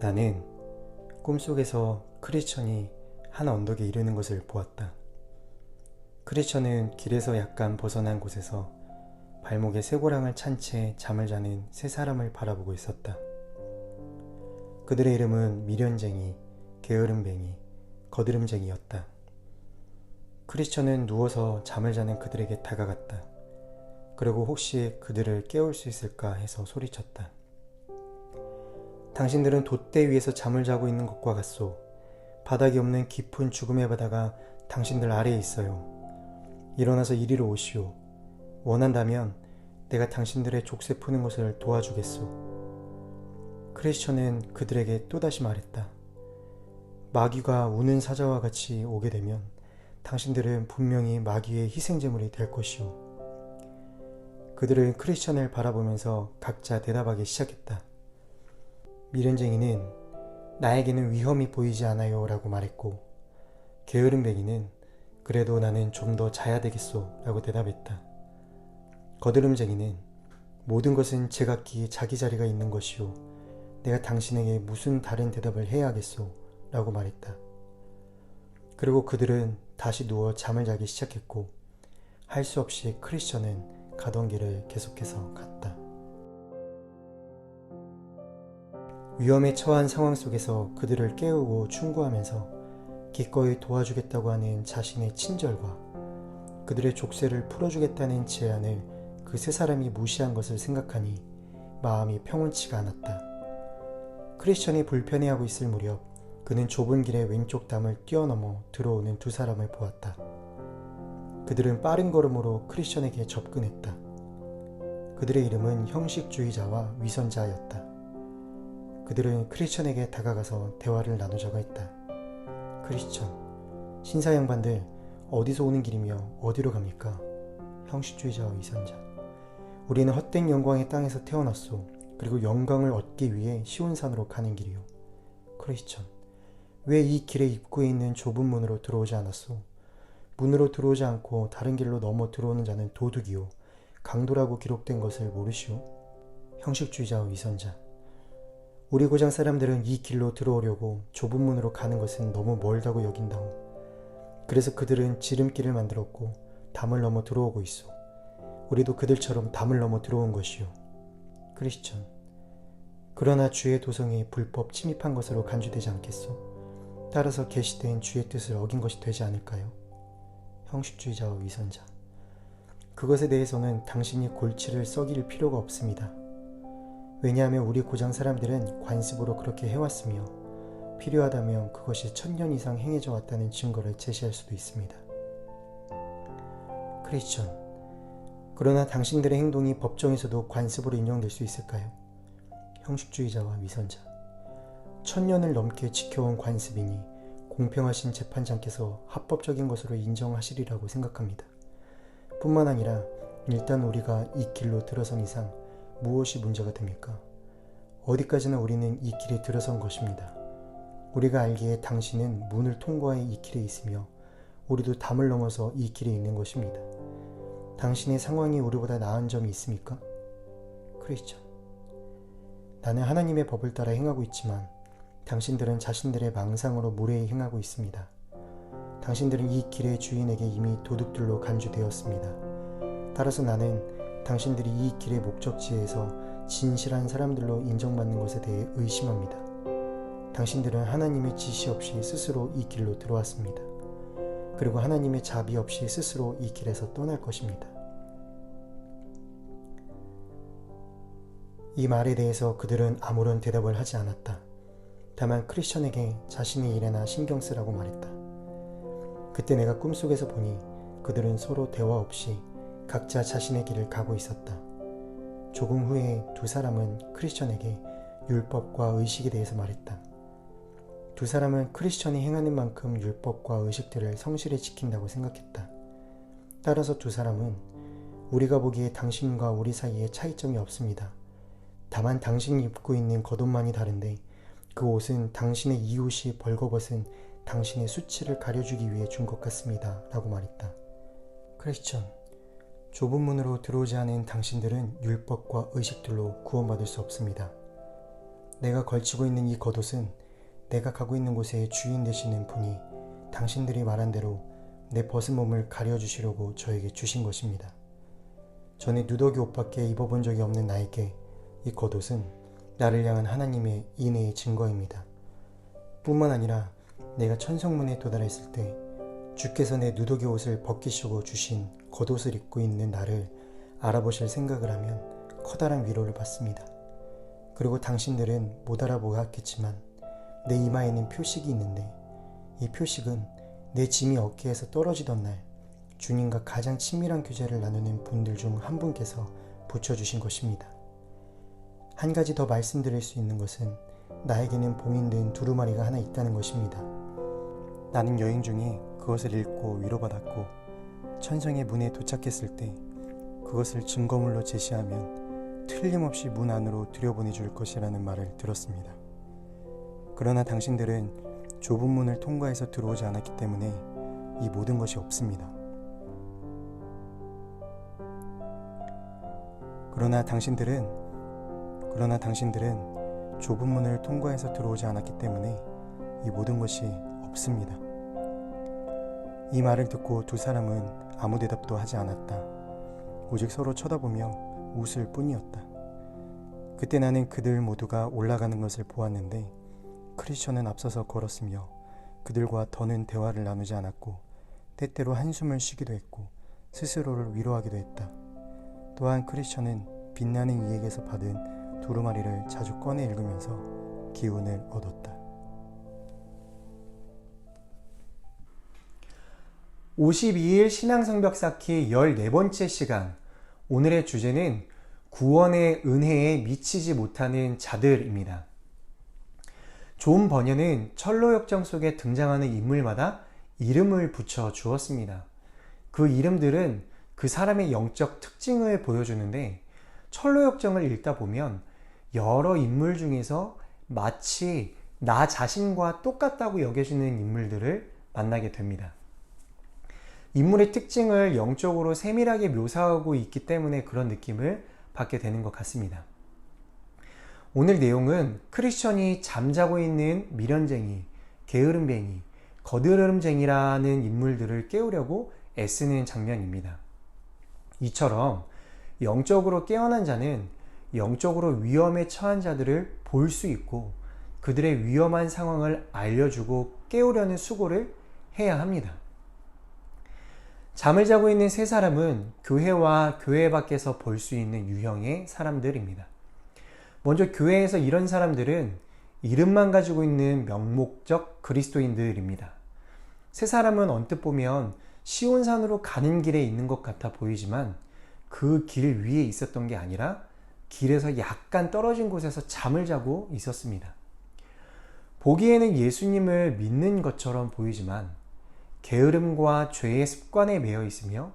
나는 꿈속에서 크리스천이 한 언덕에 이르는 것을 보았다. 크리스천은 길에서 약간 벗어난 곳에서 발목에 쇠고랑을 찬 채 잠을 자는 세 사람을 바라보고 있었다. 그들의 이름은 미련쟁이, 게으름뱅이, 거드름쟁이였다. 크리스천은 누워서 잠을 자는 그들에게 다가갔다. 그리고 혹시 그들을 깨울 수 있을까 해서 소리쳤다. 당신들은 돛대 위에서 잠을 자고 있는 것과 같소. 바닥이 없는 깊은 죽음의 바다가 당신들 아래에 있어요. 일어나서 이리로 오시오. 원한다면 내가 당신들의 족쇄 푸는 것을 도와주겠소. 크리스천은 그들에게 또다시 말했다. 마귀가 우는 사자와 같이 오게 되면 당신들은 분명히 마귀의 희생제물이 될 것이오. 그들은 크리스천을 바라보면서 각자 대답하기 시작했다. 미련쟁이는 나에게는 위험이 보이지 않아요 라고 말했고, 게으름뱅이는 그래도 나는 좀 더 자야 되겠소 라고 대답했다. 거드름쟁이는 모든 것은 제각기 자기 자리가 있는 것이오. 내가 당신에게 무슨 다른 대답을 해야 하겠소 라고 말했다. 그리고 그들은 다시 누워 잠을 자기 시작했고, 할 수 없이 크리스천은 가던 길을 계속해서 갔다. 위험에 처한 상황 속에서 그들을 깨우고 충고하면서 기꺼이 도와주겠다고 하는 자신의 친절과 그들의 족쇄를 풀어주겠다는 제안을 그 세 사람이 무시한 것을 생각하니 마음이 평온치가 않았다. 크리스천이 불편해하고 있을 무렵 그는 좁은 길의 왼쪽 담을 뛰어넘어 들어오는 두 사람을 보았다. 그들은 빠른 걸음으로 크리스천에게 접근했다. 그들의 이름은 형식주의자와 위선자였다. 그들은 크리스천에게 다가가서 대화를 나누자고 했다. 크리스천, 신사 양반들 어디서 오는 길이며 어디로 갑니까? 형식주의자와 위선자. 우리는 헛된 영광의 땅에서 태어났소. 그리고 영광을 얻기 위해 시온산으로 가는 길이요. 크리스천, 왜 이 길의 입구에 있는 좁은 문으로 들어오지 않았소? 문으로 들어오지 않고 다른 길로 넘어 들어오는 자는 도둑이요, 강도라고 기록된 것을 모르시오? 형식주의자와 위선자. 우리 고장 사람들은 이 길로 들어오려고 좁은 문으로 가는 것은 너무 멀다고 여긴다오. 그래서 그들은 지름길을 만들었고 담을 넘어 들어오고 있어. 우리도 그들처럼 담을 넘어 들어온 것이요. 크리스천, 그러나 주의 도성이 불법 침입한 것으로 간주되지 않겠소? 따라서 계시된 주의 뜻을 어긴 것이 되지 않을까요? 형식주의자와 위선자. 그것에 대해서는 당신이 골치를 썩일 필요가 없습니다. 왜냐하면 우리 고장 사람들은 관습으로 그렇게 해왔으며 필요하다면 그것이 1000년 이상 행해져 왔다는 증거를 제시할 수도 있습니다. 크리스천, 그러나 당신들의 행동이 법정에서도 관습으로 인용될 수 있을까요? 형식주의자와 위선자. 1000년을 넘게 지켜온 관습이니 공평하신 재판장께서 합법적인 것으로 인정하시리라고 생각합니다. 뿐만 아니라 일단 우리가 이 길로 들어선 이상 무엇이 문제가 됩니까? 어디까지나 우리는 이 길에 들어선 것입니다. 우리가 알기에 당신은 문을 통과해 이 길에 있으며 우리도 담을 넘어서 이 길에 있는 것입니다. 당신의 상황이 우리보다 나은 점이 있습니까? 크리스천, 나는 하나님의 법을 따라 행하고 있지만 당신들은 자신들의 망상으로 무례히 행하고 있습니다. 당신들은 이 길의 주인에게 이미 도둑들로 간주되었습니다. 따라서 나는 당신들이 이 길의 목적지에서 진실한 사람들로 인정받는 것에 대해 의심합니다. 당신들은 하나님의 지시 없이 스스로 이 길로 들어왔습니다. 그리고 하나님의 자비 없이 스스로 이 길에서 떠날 것입니다. 이 말에 대해서 그들은 아무런 대답을 하지 않았다. 다만 크리스천에게 자신의 일에나 신경 쓰라고 말했다. 그때 내가 꿈속에서 보니 그들은 서로 대화 없이 각자 자신의 길을 가고 있었다. 조금 후에 두 사람은 크리스천에게 율법과 의식에 대해서 말했다. 두 사람은 크리스천이 행하는 만큼 율법과 의식들을 성실히 지킨다고 생각했다. 따라서 두 사람은 우리가 보기에 당신과 우리 사이에 차이점이 없습니다. 다만 당신이 입고 있는 겉옷만이 다른데 그 옷은 당신의 이웃이 벌거벗은 당신의 수치를 가려주기 위해 준 것 같습니다. 라고 말했다. 크리스천, 좁은 문으로 들어오지 않은 당신들은 율법과 의식들로 구원받을 수 없습니다. 내가 걸치고 있는 이 겉옷은 내가 가고 있는 곳의 주인 되시는 분이 당신들이 말한 대로 내 벗은 몸을 가려주시려고 저에게 주신 것입니다. 전에 누더기 옷밖에 입어본 적이 없는 나에게 이 겉옷은 나를 향한 하나님의 인애의 증거입니다. 뿐만 아니라 내가 천성문에 도달했을 때 주께서 내 누더기 옷을 벗기시고 주신 겉옷을 입고 있는 나를 알아보실 생각을 하면 커다란 위로를 받습니다. 그리고 당신들은 못 알아보았겠지만 내 이마에는 표식이 있는데 이 표식은 내 짐이 어깨에서 떨어지던 날 주님과 가장 친밀한 교제를 나누는 분들 중 한 분께서 붙여주신 것입니다. 한 가지 더 말씀드릴 수 있는 것은 나에게는 봉인된 두루마리가 하나 있다는 것입니다. 나는 여행 중에 그것을 읽고 위로받았고 천성의 문에 도착했을 때 그것을 증거물로 제시하면 틀림없이 문 안으로 들여보내줄 것이라는 말을 들었습니다. 그러나 당신들은 좁은 문을 통과해서 들어오지 않았기 때문에 이 모든 것이 없습니다. 그러나 당신들은 좁은 문을 통과해서 들어오지 않았기 때문에 이 모든 것이 없습니다. 이 말을 듣고 두 사람은 아무 대답도 하지 않았다. 오직 서로 쳐다보며 웃을 뿐이었다. 그때 나는 그들 모두가 올라가는 것을 보았는데 크리스천은 앞서서 걸었으며 그들과 더는 대화를 나누지 않았고 때때로 한숨을 쉬기도 했고 스스로를 위로하기도 했다. 또한 크리스천은 빛나는 이에게서 받은 두루마리를 자주 꺼내 읽으면서 기운을 얻었다. 52일 신앙성벽 쌓기 14번째 시간. 오늘의 주제는 구원의 은혜에 미치지 못하는 자들입니다. 존 버녀는 철로역정 속에 등장하는 인물마다 이름을 붙여 주었습니다. 그 이름들은 그 사람의 영적 특징을 보여주는데 철로역정을 읽다 보면 여러 인물 중에서 마치 나 자신과 똑같다고 여겨지는 인물들을 만나게 됩니다. 인물의 특징을 영적으로 세밀하게 묘사하고 있기 때문에 그런 느낌을 받게 되는 것 같습니다. 오늘 내용은 크리스천이 잠자고 있는 미련쟁이, 게으름뱅이, 거드름쟁이라는 인물들을 깨우려고 애쓰는 장면입니다. 이처럼 영적으로 깨어난 자는 영적으로 위험에 처한 자들을 볼 수 있고 그들의 위험한 상황을 알려주고 깨우려는 수고를 해야 합니다. 잠을 자고 있는 세 사람은 교회와 교회 밖에서 볼 수 있는 유형의 사람들입니다. 먼저 교회에서 이런 사람들은 이름만 가지고 있는 명목적 그리스도인들입니다. 세 사람은 언뜻 보면 시온산으로 가는 길에 있는 것 같아 보이지만 그 길 위에 있었던 게 아니라 길에서 약간 떨어진 곳에서 잠을 자고 있었습니다. 보기에는 예수님을 믿는 것처럼 보이지만 게으름과 죄의 습관에 매여 있으며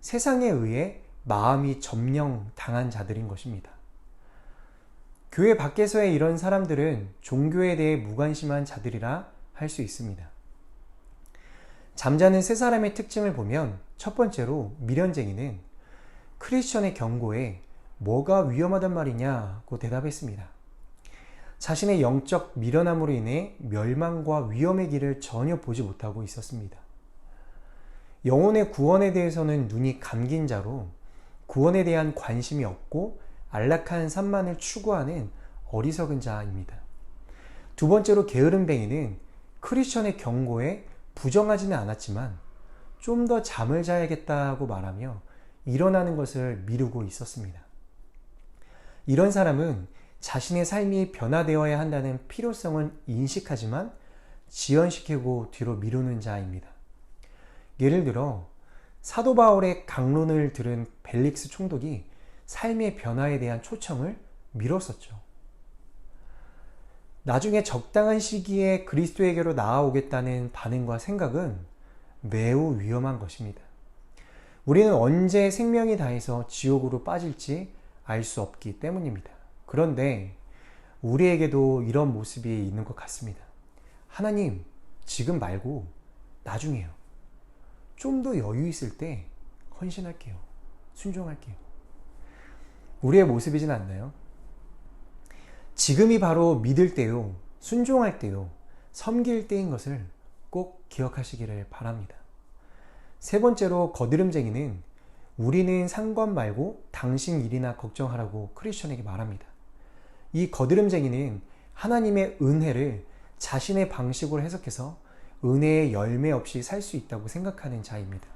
세상에 의해 마음이 점령당한 자들인 것입니다. 교회 밖에서의 이런 사람들은 종교에 대해 무관심한 자들이라 할 수 있습니다. 잠자는 세 사람의 특징을 보면 첫 번째로 미련쟁이는 크리스천의 경고에 뭐가 위험하단 말이냐고 대답했습니다. 자신의 영적 미련함으로 인해 멸망과 위험의 길을 전혀 보지 못하고 있었습니다. 영혼의 구원에 대해서는 눈이 감긴 자로 구원에 대한 관심이 없고 안락한 삶만을 추구하는 어리석은 자입니다. 두 번째로 게으름뱅이는 크리스천의 경고에 부정하지는 않았지만 좀 더 잠을 자야겠다고 말하며 일어나는 것을 미루고 있었습니다. 이런 사람은 자신의 삶이 변화되어야 한다는 필요성은 인식하지만 지연시키고 뒤로 미루는 자입니다. 예를 들어 사도 바울의 강론을 들은 벨릭스 총독이 삶의 변화에 대한 초청을 미뤘었죠. 나중에 적당한 시기에 그리스도에게로 나아오겠다는 반응과 생각은 매우 위험한 것입니다. 우리는 언제 생명이 다해서 지옥으로 빠질지 알 수 없기 때문입니다. 그런데 우리에게도 이런 모습이 있는 것 같습니다. 하나님, 지금 말고 나중에요. 좀 더 여유 있을 때 헌신할게요. 순종할게요. 우리의 모습이진 않나요? 지금이 바로 믿을 때요, 순종할 때요, 섬길 때인 것을 꼭 기억하시기를 바랍니다. 세 번째로 거드름쟁이는 우리는 상관 말고 당신 일이나 걱정하라고 크리스천에게 말합니다. 이 거드름쟁이는 하나님의 은혜를 자신의 방식으로 해석해서 은혜의 열매 없이 살 수 있다고 생각하는 자입니다.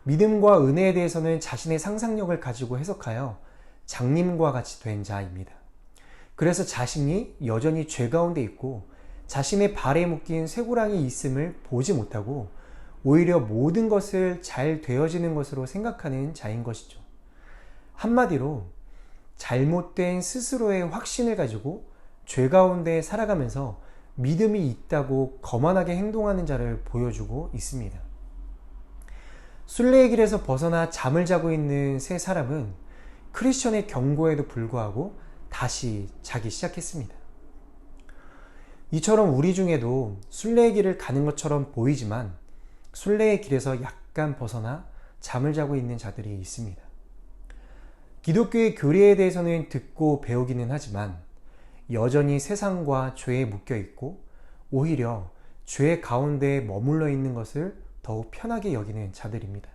믿음과 은혜에 대해서는 자신의 상상력을 가지고 해석하여 장님과 같이 된 자입니다. 그래서 자신이 여전히 죄 가운데 있고 자신의 발에 묶인 쇠고랑이 있음을 보지 못하고 오히려 모든 것을 잘 되어지는 것으로 생각하는 자인 것이죠. 한마디로 잘못된 스스로의 확신을 가지고 죄 가운데 살아가면서 믿음이 있다고 거만하게 행동하는 자를 보여주고 있습니다. 순례의 길에서 벗어나 잠을 자고 있는 세 사람은 크리스천의 경고에도 불구하고 다시 자기 시작했습니다. 이처럼 우리 중에도 순례의 길을 가는 것처럼 보이지만 순례의 길에서 약간 벗어나 잠을 자고 있는 자들이 있습니다. 기독교의 교리에 대해서는 듣고 배우기는 하지만 여전히 세상과 죄에 묶여 있고 오히려 죄 가운데 머물러 있는 것을 더욱 편하게 여기는 자들입니다.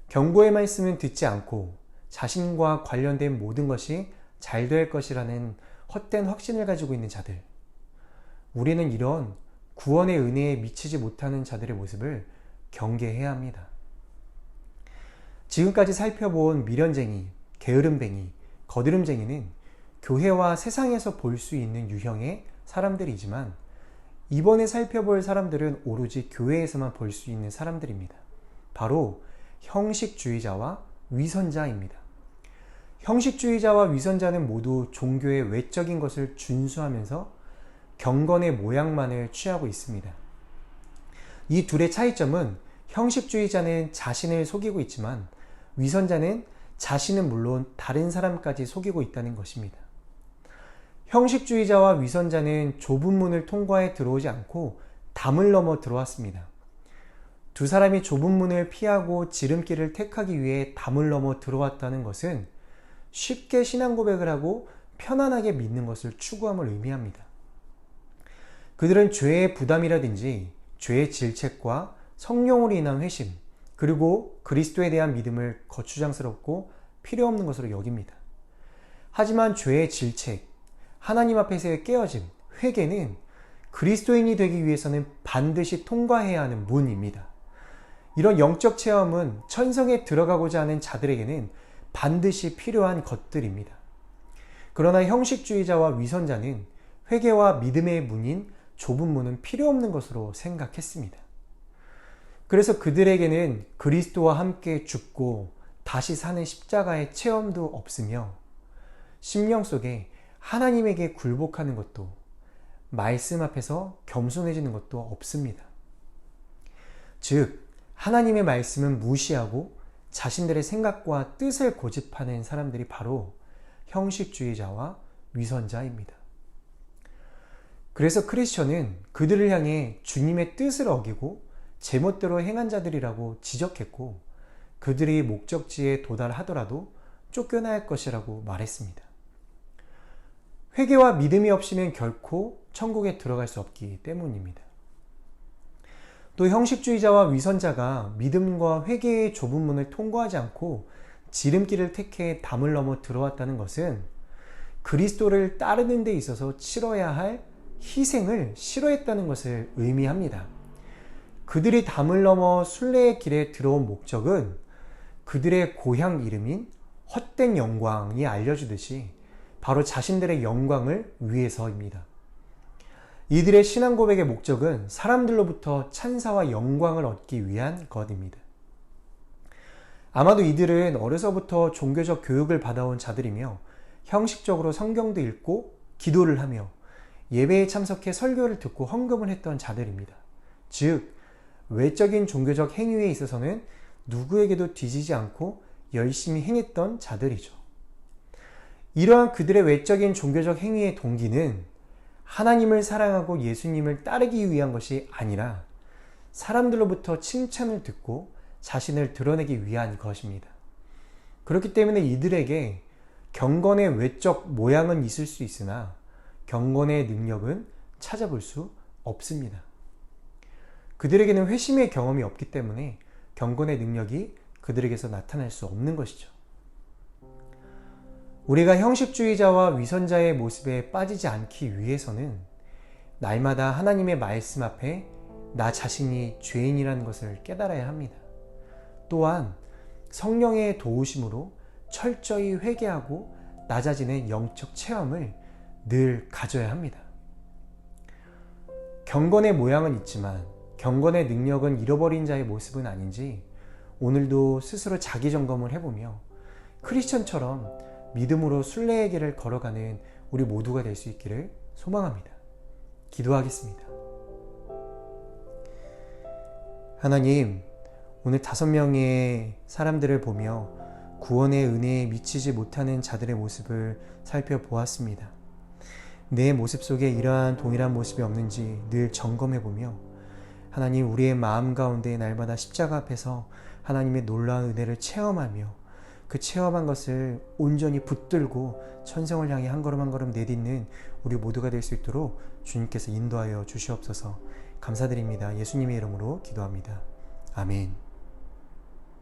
경고의 말씀은 듣지 않고 자신과 관련된 모든 것이 잘 될 것이라는 헛된 확신을 가지고 있는 자들. 우리는 이런 구원의 은혜에 미치지 못하는 자들의 모습을 경계해야 합니다. 지금까지 살펴본 미련쟁이, 게으름뱅이, 거드름쟁이는 교회와 세상에서 볼 수 있는 유형의 사람들이지만 이번에 살펴볼 사람들은 오로지 교회에서만 볼 수 있는 사람들입니다. 바로 형식주의자와 위선자입니다. 형식주의자와 위선자는 모두 종교의 외적인 것을 준수하면서 경건의 모양만을 취하고 있습니다. 이 둘의 차이점은 형식주의자는 자신을 속이고 있지만 위선자는 자신은 물론 다른 사람까지 속이고 있다는 것입니다. 형식주의자와 위선자는 좁은 문을 통과해 들어오지 않고 담을 넘어 들어왔습니다. 두 사람이 좁은 문을 피하고 지름길을 택하기 위해 담을 넘어 들어왔다는 것은 쉽게 신앙 고백을 하고 편안하게 믿는 것을 추구함을 의미합니다. 그들은 죄의 부담이라든지 죄의 질책과 성령으로 인한 회심, 그리고 그리스도에 대한 믿음을 거추장스럽고 필요 없는 것으로 여깁니다. 하지만 죄의 질책, 하나님 앞에서의 깨어짐, 회개는 그리스도인이 되기 위해서는 반드시 통과해야 하는 문입니다. 이런 영적 체험은 천성에 들어가고자 하는 자들에게는 반드시 필요한 것들입니다. 그러나 형식주의자와 위선자는 회개와 믿음의 문인 좁은 문은 필요 없는 것으로 생각했습니다. 그래서 그들에게는 그리스도와 함께 죽고 다시 사는 십자가의 체험도 없으며 심령 속에 하나님에게 굴복하는 것도 말씀 앞에서 겸손해지는 것도 없습니다. 즉, 하나님의 말씀은 무시하고 자신들의 생각과 뜻을 고집하는 사람들이 바로 형식주의자와 위선자입니다. 그래서 크리스천은 그들을 향해 주님의 뜻을 어기고 제멋대로 행한 자들이라고 지적했고 그들이 목적지에 도달하더라도 쫓겨나야 할 것이라고 말했습니다. 회개와 믿음이 없이는 결코 천국에 들어갈 수 없기 때문입니다. 또 형식주의자와 위선자가 믿음과 회개의 좁은 문을 통과하지 않고 지름길을 택해 담을 넘어 들어왔다는 것은 그리스도를 따르는 데 있어서 치러야 할 희생을 싫어했다는 것을 의미합니다. 그들이 담을 넘어 순례의 길에 들어온 목적은 그들의 고향 이름인 헛된 영광이 알려주듯이 바로 자신들의 영광을 위해서입니다. 이들의 신앙 고백의 목적은 사람들로부터 찬사와 영광을 얻기 위한 것입니다. 아마도 이들은 어려서부터 종교적 교육을 받아온 자들이며 형식적으로 성경도 읽고 기도를 하며 예배에 참석해 설교를 듣고 헌금을 했던 자들입니다. 즉, 외적인 종교적 행위에 있어서는 누구에게도 뒤지지 않고 열심히 행했던 자들이죠. 이러한 그들의 외적인 종교적 행위의 동기는 하나님을 사랑하고 예수님을 따르기 위한 것이 아니라 사람들로부터 칭찬을 듣고 자신을 드러내기 위한 것입니다. 그렇기 때문에 이들에게 경건의 외적 모양은 있을 수 있으나 경건의 능력은 찾아볼 수 없습니다. 그들에게는 회심의 경험이 없기 때문에 경건의 능력이 그들에게서 나타날 수 없는 것이죠. 우리가 형식주의자와 위선자의 모습에 빠지지 않기 위해서는 날마다 하나님의 말씀 앞에 나 자신이 죄인이라는 것을 깨달아야 합니다. 또한 성령의 도우심으로 철저히 회개하고 나 자신의 영적 체험을 늘 가져야 합니다. 경건의 모양은 있지만 경건의 능력은 잃어버린 자의 모습은 아닌지 오늘도 스스로 자기 점검을 해보며 크리스천처럼 믿음으로 순례의 길을 걸어가는 우리 모두가 될 수 있기를 소망합니다. 기도하겠습니다. 하나님, 오늘 5명의 사람들을 보며 구원의 은혜에 미치지 못하는 자들의 모습을 살펴보았습니다. 내 모습 속에 이러한 동일한 모습이 없는지 늘 점검해보며 하나님, 우리의 마음 가운데 날마다 십자가 앞에서 하나님의 놀라운 은혜를 체험하며 그 체험한 것을 온전히 붙들고 천성을 향해 한 걸음 한 걸음 내딛는 우리 모두가 될 수 있도록 주님께서 인도하여 주시옵소서. 감사드립니다. 예수님의 이름으로 기도합니다. 아멘.